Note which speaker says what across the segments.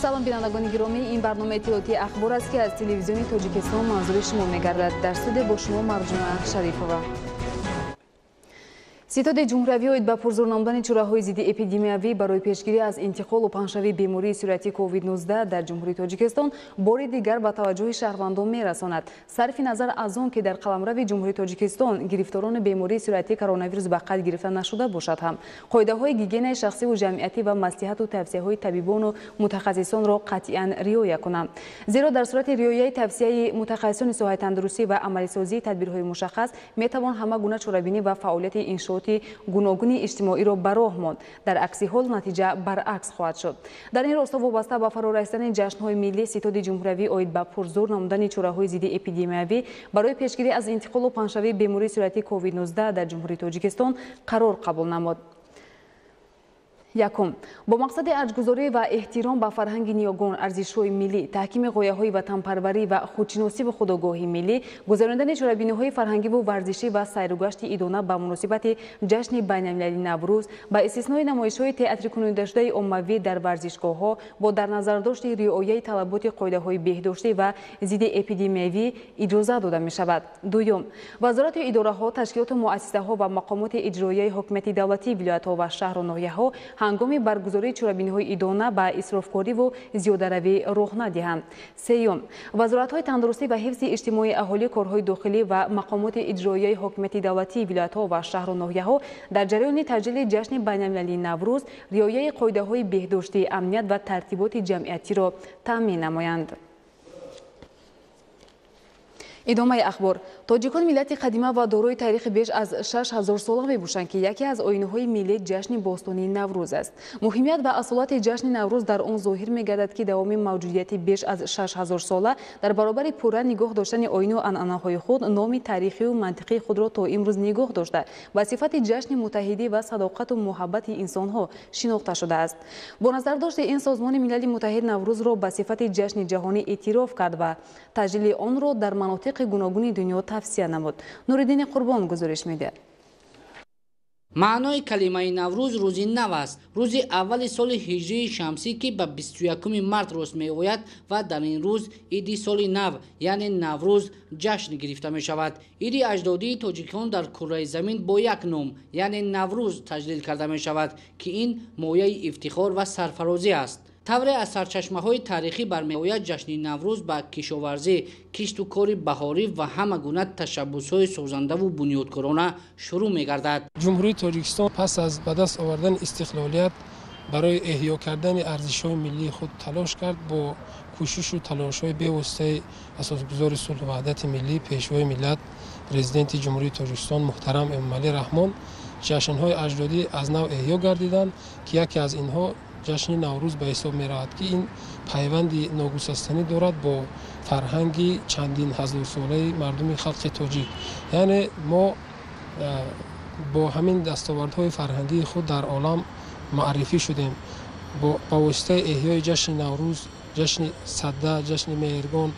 Speaker 1: салом бинандагони гиромӣ, ин барнома иттилоотии ахбор аст ки аз телевизиони тоҷикистон манзури шумо мегардад. Дар студия бо шумо Марҷуна Шарипова. ситоди ҷумҳуравӣ оид ба пурзур намудани чораҳои зидди эпидемиявӣ барои пешгирӣ аз интиқолу паҳншавии бемории суръати COVID-19 дар ҷумҳурии Тоҷикистон бори дигар ба таваҷҷӯҳи шаҳрвандон мерасонад. сарфи назар аз он ки дар қаламрави ҷумҳурии Тоҷикистон гирифторони бемории суръати коронавирус ба қайд гирифта нашуда бошад ҳам қоидаҳои гигиенаи шахсиву ҷамъиятӣ ва маслиҳату тавсияҳои табибону мутахассисонро қатъиян риоя кунанд. зеро дар сурати риояи тавсияи мутахассисони соҳаи тандурустӣ ва амалисозии тадбирҳои мушаххас метавон ҳама гуна чорабинӣ ва фаъолияти иншоoti гуногуни иҷтимоиро ба роҳ монд. дар акси ҳол натиҷа баръакс хоҳад шуд. дар ин росто вобаста ба фарорасидани ҷашнҳои миллӣ ситоди ҷумҳуравӣ оид ба пурзур намудани чораҳои зидди эпидемиявӣ барои пешгирӣ аз интиқолу паҳншавии бемории суръати COVID-19 дар ҷумҳурии Тоҷикистон қарор қабул намуд. якум бо мақсади аҷгузорӣ ва эҳтиром ба фарҳанги ниёгон, арзишҳои миллӣ, таҳкими ғояҳои ватанпарварӣ ва худшиносиву худогоҳии миллӣ, гузарондани чорабиниҳои фарҳангиву варзишӣ ва сайругашти идона ба муносибати ҷашни байналмилалии Наврӯз ба истиснои намоишҳои театрикунидашудаи оммавӣ дар варзишгоҳҳо бо дар назардошти риояи талаботи қоидаҳои беҳдоштӣ ва зидди эпидемиявӣ иҷоза дода мешавад. дуюм вазорату идораҳо, ташкилоту муассисаҳо ва мақомоти иҷроияи ҳокимияти давлатии вилоятҳо ва шаҳру ноҳияҳо ҳангоми баргузории чорабиниҳои идона ба исрофкориву зиёдаравӣ роҳ надиҳанд. сеюм вазоратҳои тандурустӣ ва ҳифзи иҷтимоии аҳолӣ, корҳои дохилӣ ва мақомоти иҷроияи ҳокимияти давлатии вилоятҳо ва шаҳру ноҳияҳо дар ҷараёни таҷлили ҷашни байналмилалии Наврӯз риояи қоидаҳои беҳдоштӣ, амният ва тартиботи ҷамъиятиро таъмин намоянд. идомаи ахбор. тоҷикон миллати қадима ва дорои таърихи беш аз 6000 сола мебошанд ки яке аз оинаҳои миллӣ ҷашни бостонии Наврӯз аст. муҳимият ва асолати ҷашни Наврӯз дар он зоҳир мегардад ки давоми мавҷудияти беш аз 6000 сола дар баробари пурра нигоҳ доштани оину анъанаҳои худ номи таърихию мантиқии худро то имрӯз нигоҳ дошта ба сифати ҷашни муттаҳидӣ ва садоқату муҳаббати инсонҳо шинохта шудааст. бо назардошти ин созмони милали муттаҳид Наврӯзро ба сифати ҷашни ҷаҳонӣ эътироф кард ва таҷлили онро дар манотиқи гуногуни дунё тавсия намуд. нуриддини Қурбон гузориш медиҳад.
Speaker 2: маънои калимаи Наврӯз рӯзи нав аст, рӯзи аввали соли ҳиҷрии шамсӣ ки ба 21 март рост меояд ва дар ин рӯз иди соли нав яъне Наврӯз ҷашн гирифта мешавад. иди аҷдодии тоҷикон дар кураи замин бо як ном яъне Наврӯз таҷлил карда мешавад ки ин мояи ифтихор ва сарфарозӣ аст. тавре аз сарчашмаҳои таърихӣ бармеояд ҷашни Наврӯз ба кишоварзӣ, кишту кори баҳорӣ ва ҳама гуна ташаббусҳои созандаву бунёдкорона шурӯъ мегардад.
Speaker 3: ҷумҳурии Тоҷикистон пас аз ба даст овардани истиқлолият барои эҳё кардани арзишҳои миллии худ талош кард. бо кӯшишу талошҳои бевоситаи асосгузори сулҳу ваҳдати миллӣ, пешвои миллат, президенти ҷумҳурии Тоҷикистон муҳтарам Эмомалӣ Раҳмон ҷашнҳои аҷдодӣ аз нав эҳё гардиданд ки яке аз инҳо ҷашни Наврӯз ба ҳисоб меравад ки ин пайванди ногусастанӣ дорад бо фарҳанги чандин ҳазорсолаи мардуми халқи тоҷик. яъне мо бо ҳамин дастовардҳои фарҳангии худ дар олам маърифӣ шудем. ба воситаи эҳёи ҷашни Наврӯз, ҷашни садда, ҷашни меҳргон,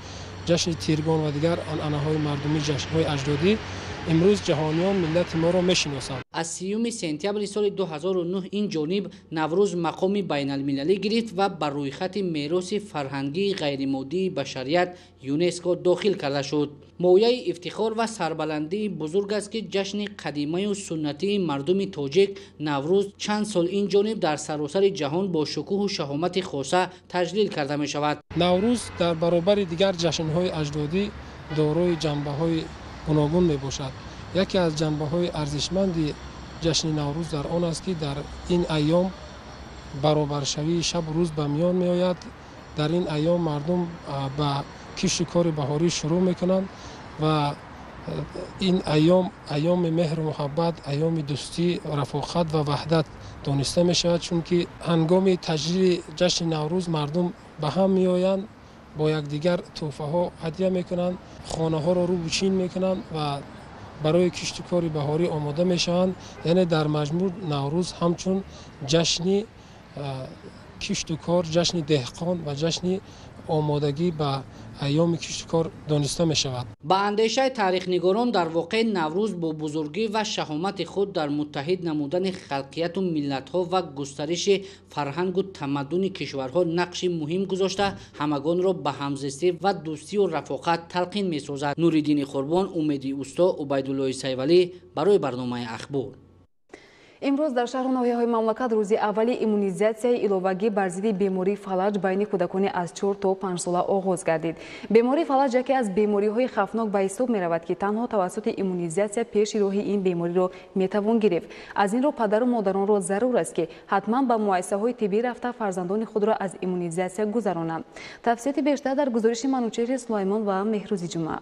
Speaker 3: ҷашни тиргон ва дигар анъанаҳои мардумӣ, ҷашнҳои аҷдодӣ имрӯз ҷаҳониён миллати моро мешиносанд.
Speaker 2: аз 3 сентябри соли 2009 ин ҷониб Наврӯз мақоми байналмилалӣ гирифт ва ба рӯйхати мероси фарҳангии ғайримоддии башарият ЮНЕСКО дохил карда шуд. мояи ифтихор ва сарбаландии бузург аст ки ҷашни қадимаю суннатии мардуми тоҷик Наврӯз чанд сол ин ҷониб дар саросари ҷаҳон бо шукӯҳу шаҳомати хоса таҷлил карда мешавад.
Speaker 3: Наврӯз дар баробари дигар ҷашнҳои аҷдодӣ дорои ҷанбаҳои гуногун мебошад. яке аз ҷанбаҳои арзишманди ҷашни Наврӯз дар он аст ки дар ин айём баробаршавии шабу рӯз ба миён меояд. дар ин айём мардум ба кишту кори баҳорӣ шурӯъ мекунанд ва ин айёми меҳру муҳаббат, айёми дӯстӣ, рафоқат ва ваҳдат дониста мешавад, чунки ҳангоми таҷлили ҷашни Наврӯз мардум ба ҳам меоянд با یکدیگر تحفه ها هدیه میکنند، خانه ها را رو بچین میکنند و برای کشت و کار بهاری آماده میشوند. یعنی در مجموع نوروز همچون جشن کشت و کار، جشن دهقان و جشن آمادگی به ایام کشت و کار دانسته می شود.
Speaker 2: با اندیشه تاریخ‌نگاران در واقع نوروز با بزرگی و شهامت خود در متحد نمودن خلقیت و ملت‌ها و گسترش فرهنگ و تمدن کشورها نقش مهم گذاشته همگان را به همزیستی و دوستی و رفاقت تلقین می‌سازد. نوریدین قربان، امیدی اوستا، عبیدالله سیولی برای برنامه اخبار.
Speaker 1: امروز در شهر و ناحیه‌های مملکت روز اولی ایمونیزاسیای ایلоваги бар зидди бемории фалаҷ байни кӯдакони аз 4 то 5 сола оғоз гардид. бемории фалаҷ яке аз бемориҳои хавфнок ба ҳисоб меравад ки танҳо тавассути иммунизатсия пеши роҳи ин бемориро метавон гирифт. аз ин ро падару модаронро зарур аст ки ҳатман ба муассисаҳои тиббӣ рафта фарзандони худро аз иммунизатсия гузаронанд. тафсилоти бештар дар гузориши манучеҳри сулаймон ва меҳрӯзи ҷумъа.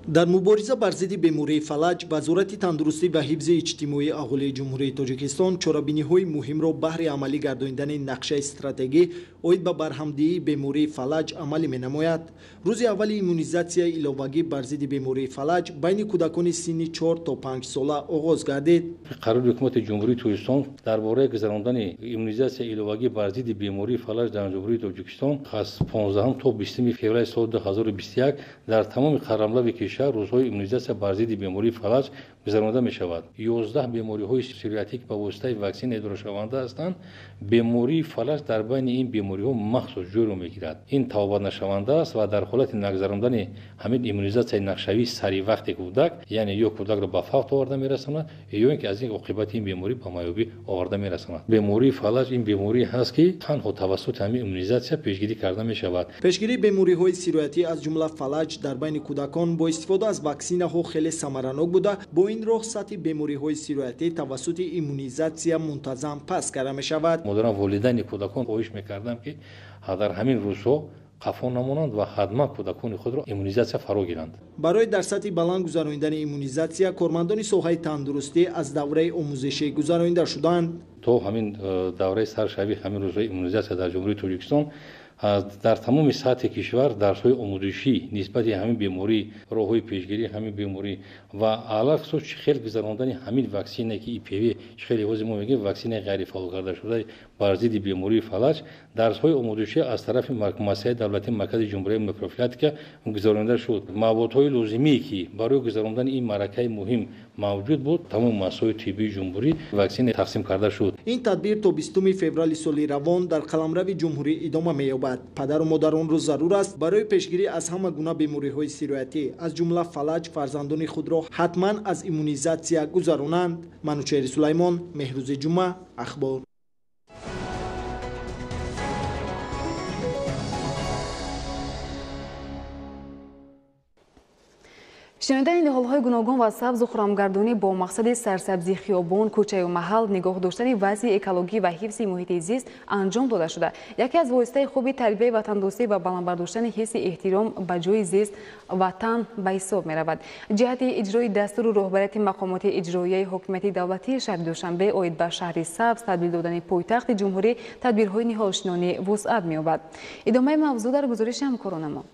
Speaker 4: дар мубориза бар зидди бемории фалаҷ вазорати тандурустӣ ва ҳифзи иҷтимоӣ аҳолии ҷумҳурии Тоҷикистон чорабиниҳои муҳимро баҳри амалӣ гардонидани нақшаи стратегӣ оид ба барҳамдиҳии бемории фалаҷ амалӣ менамояд. рӯзи аввали иммунизатсияи иловагӣ бар зидди бемории фалаҷ байни кӯдакони синни 4 то 5 сола оғоз гардид.
Speaker 5: қарори ҳукумати ҷумҳурии Тоҷикистон дар бораи гузарондани иммунизатсияи иловагӣ бар зидди бемории фалаҷ дар ҷумҳурии Тоҷикистон аз 15 то 20 феврали соли 2021 дар тамоми қарамлави кишвар рӯзҳои иммунизатсия бар зидди бемории фалаҷ гузаронида мешавад. 11 бемориҳои сироятӣ ки ба воситаи ваксина идорашаванда ҳастанд, бемории фалаҷ дар байни ин бемориҳо махсус ҷойро мегирад. ин тавобатнашаванда аст ва дар ҳолати нагузарондани ҳамин иммунизатсияи нақшавии саривақти кӯдак, яъне ё кӯдакро ба фавт оварда мерасонад, ё ин ки аз ин оқибати ин беморӣ ба маёбӣ оварда мерасонад. бемории фалаҷ ин беморӣ ҳаст ки танҳо тавассути ҳамин иммунизатсия пешгирӣ карда мешавад.
Speaker 4: пешгирии бемориҳои сироятӣ аз ҷумла фалаҷ дар байни кӯдакон бо истифода аз ваксинаҳо хеле самаранок буда, бо ин роҳ сатҳи бемориҳои сироятӣ тавассути иммунизатсия мунтазам паст карда мешавад.
Speaker 5: модарон волидайни кӯдакон хоҳиш мекардам ки дар ҳамин рӯзҳо қафо намонанд ва ҳатман кӯдакони худро иммунизатсия фаро гиранд.
Speaker 4: барои дар сатҳи баланд гузарондани иммунизатсия кормандони соҳаи тандурустӣ аз давраи омӯзишӣ гузаронида шуданд.
Speaker 5: то ҳамин давраи саршавӣ ҳамин рӯзҳои иммунизатсия дар ҷумҳурии Тоҷикистон дар тамоми сатҳи кишвар дарсҳои омӯзишӣ нисбати ҳамин беморӣ, роҳҳои пешгирии ҳамин беморӣ ва алахсус чӣ хел гузарондани ҳамин ваксине ки ИПВ чӣ хел ҳози мо мегӯем ваксинаи ғайрифаъолкардашудаи бар зидди бемории фалаҷ дарсҳои омӯзишӣ аз тарафи муассисаи давлатии маркази ҷумҳурияи профилактика гузаронида шуд. маъбодҳои лозимие ки барои гузарондани ин маъракаи муҳим мавҷуд буд, тамоми муассисаҳои тиббии ҷумҳурӣ ваксина тақсим карда шуд.
Speaker 4: ин тадбир то 20 феврали соли равон дар қаламрави ҷумҳурӣ идома меёбад. падару модаронро зарур аст барои пешгирӣ аз ҳама гуна бемориҳои сироятӣ аз ҷумла фалаҷ фарзандони худро ҳатман аз иммунизатсия гузаронанд. манучеҳри сулаймон, меҳрӯзи ҷумъа, ахбор.
Speaker 1: шунидани ниҳолҳои гуногун ва сабзу хӯрамгардонӣ бо мақсади сарсабзии хиёбон, кӯчаю маҳал, нигоҳ доштани вазъи экологӣ ва ҳифзи муҳити зист анҷом дода шуда. яке аз воситаи хуби тарбияи ватандӯстӣ ва баландбардоштани ҳисси эҳтиром ба ҷои зист ватан ба ҳисоб меравад. ҷиҳати иҷрои дастуру роҳбарияти мақомоти иҷроияи ҳокимияти давлатии шаҳри Душанбе оид ба шаҳри сабз табдил додани пойтахти ҷумҳурӣ тадбирҳои ниҳолшинонӣ вусъат меёбад. идомаи мавзӯъ дар гузориши ҳамкорони мо.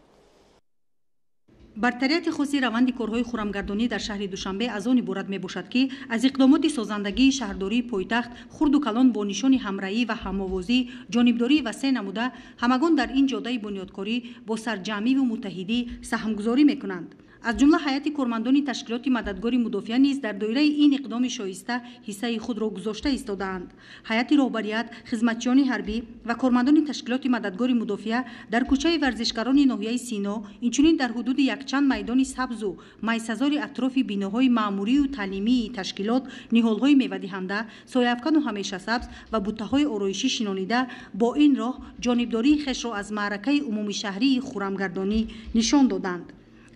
Speaker 6: бартариати хоси раванди корҳои хӯрамгардонӣ дар шаҳри Душанбе аз он иборат мебошад ки аз иқдомоти созандагии шаҳрдории пойтахт хурду калон бо нишони ҳамраҳӣ ва ҳамовозӣ ҷонибдории васеъ намуда ҳамагон дар ин ҷодаи бунёдкорӣ бо сарҷамъиву муттаҳидӣ саҳмгузорӣ мекунанд. аз ҷумла ҳайати кормандони ташкилоти мададгори мудофиа низ дар доираи ин иқдоми шоиста ҳиссаи худро гузошта истодаанд. ҳайати роҳбарият, хизматчиёни ҳарбӣ ва кормандони ташкилоти мададгори мудофиа дар кӯчаи варзишгарони ноҳияи Сино, инчунин дар ҳудуди якчанд майдони сабзу майсазори атрофи биноҳои маъмурию таълимии ташкилот, ниҳолҳои мевадиҳанда, сояафкану ҳамешасабз ва буттаҳои ороишӣ шинонида бо ин роҳ ҷонибдории хешро аз маъракаи умумишаҳрии хӯрамгардонӣ нишон доданд.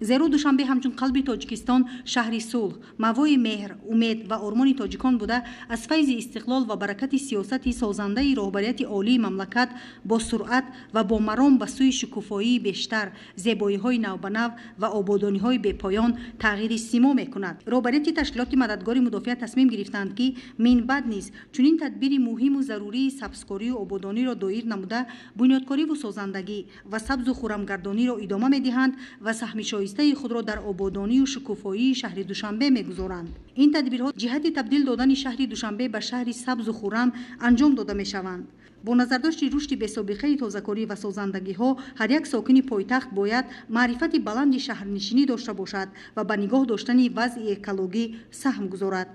Speaker 6: зеро душанбе ҳамчун қалби тоҷикистон шаҳри сулҳ, мавои меҳр, умед ва ормони тоҷикон буда аз файзи истиқлол ва баракати сиёсати созандаи роҳбарияти олии мамлакат бо суръат ва бо маром ба сӯи шукуфоии бештар, зебоиҳои навбанав ва ободониҳои бепоён тағйири симо мекунад. роҳбарияти ташкилоти мададгори мудофиа тасмим гирифтанд ки минбаъд низ чунин тадбири муҳиму зарурии сабзкорию ободониро доир намуда бунёдкориву созандагӣ ва сабзу хуррамгардониро идома медиҳанд ва саҳми шоистаи худро дар ободонию шукуфоии шаҳри Душанбе мегузоранд. ин тадбирҳо ҷиҳати табдил додани шаҳри Душанбе ба шаҳри сабзу хуррам анҷом дода мешаванд. бо назардошти рушди бесобиқаи тозакорӣ ва созандагиҳо ҳар як сокини пойтахт бояд маърифати баланди шаҳрнишинӣ дошта бошад ва ба нигоҳ доштани вазъи экологӣ саҳм гузорад.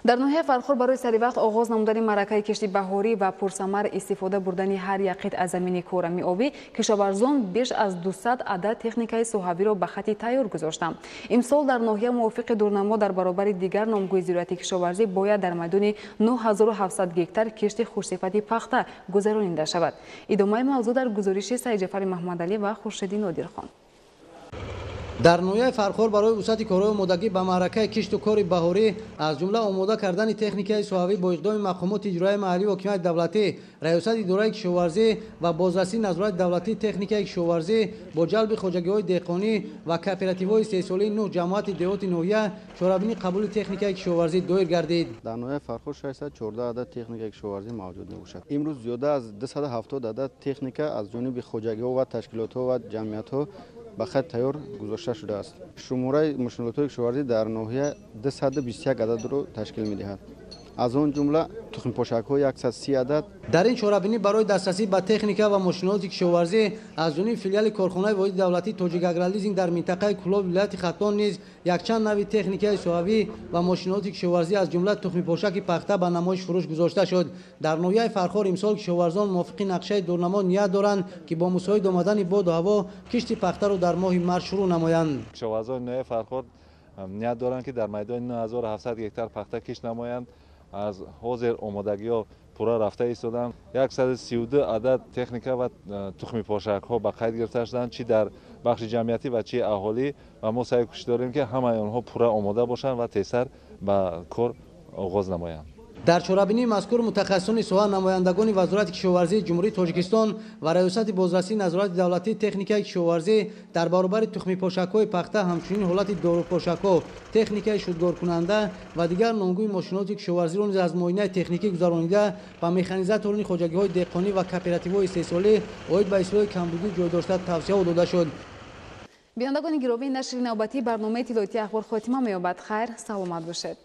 Speaker 1: дар ноҳияи фархор барои саривақт оғоз намудани маъракаи кишти баҳорӣ ва пурсамар истифода бурдани ҳар як қитъа замини корами обӣ кишоварзон беш аз 200 адад техникаи соҳавиро ба хати тайёр гузоштанд. имсол дар ноҳия мувофиқи дурнамо дар баробари дигар номгӯи зирояти кишоварзӣ бояд дар майдони 9700 гектар кишти хушсифати пахта гузаронида шавад. идомаи мавзӯъ дар гузориши Саидҷафари Маҳмадалӣ ва Хуршиди Нодирхон.
Speaker 7: дар ноҳияи фархор барои вусъати корҳои омодагӣ ба маъракаи кишту кори баҳорӣ аз ҷумла омода кардани техникаи соҳавӣ бо иқдоми мақомоти иҷроии маҳаллӣ ва ҳокимияти давлатӣ, раёсати идораи кишоварзӣ ва бозрасии назорати давлатии техникаи кишоварзӣ бо ҷалби хоҷагиҳои деҳқонӣ ва кооперативҳои сесолии 9 ҷамоати деҳоти ноҳия чорабини қабули техникаи кишоварзӣ доир гардид.
Speaker 8: дар ноҳияи фархор 614 адад техникаи кишоварзӣ мавҷуд мебошад. имрӯз зиёда аз 270 адад техника аз ҷониби хоҷагиҳо ва ташкилотҳо ва ҷамъиятҳо ба хати тайёр гузошта шудааст. шумораи мошиналотҳои кишоварзӣ дар ноҳия 221 ададро ташкил медиҳад. аз он ҷумла тухмипошакҳо 130 адад.
Speaker 7: дар ин чорабинӣ барои дастрасӣ ба техника ва мошиналоти кишоварзӣ аз ҷониби филиали корхонаи воҳиди давлатии тоҷик агролизинг дар минтақаи Кӯлоб вилояти Хаттон низ якчанд нави техникаи соҳавӣ ва мошиналоти кишоварзӣ аз ҷумла тухмипошаки пахта ба намоиш фурӯш гузошта шуд. дар ноҳияи фархор имсол кишоварзон мувофиқи нақшаи дурнамо ният доранд ки бо мусоид омадани боду ҳаво кишти пахтаро дар моҳи март шурӯъ намоянд.
Speaker 9: кишоварзони ноҳияи фархор ният доранд ки дар майдони 9700 гектар пахта кишт намоянд. аз ҳозир омодагиҳо пурра рафта истоданд. 132 адад техника ва тухмипошакҳо ба қайд гирифта шуданд, чи дар бахши ҷамъиятӣ ва чи аҳолӣ, ва мо саъй кӯшиш дорем ки ҳамаи онҳо пурра омода бошанд ва тезтар ба кор оғоз намоянд.
Speaker 7: дар чорабинии мазкур мутахассисони соҳа, намояндагони вазорати кишоварзии ҷумҳурии Тоҷикистон ва раёсати бозрасии назорати давлатии техникаи кишоварзӣ дар баробари тухмипошакҳои пахта, ҳамчунин ҳолати дорупошакҳо, техникаи шудгоркунанда ва дигар номгӯи мошиноти кишоварзиро низ аз муоинаи техникӣ гузаронида ба механизаторони хоҷагиҳои деҳқонӣ ва кооперативҳои сесолӣ оид ба ислоҳи камбудӣ ҷой дошта тавсияҳо дода шуд.
Speaker 1: бинандагони гиромӣ, нашри навбатии барномаи иттилоотии ахбор хотима меёбад. хайр, саломат бошед.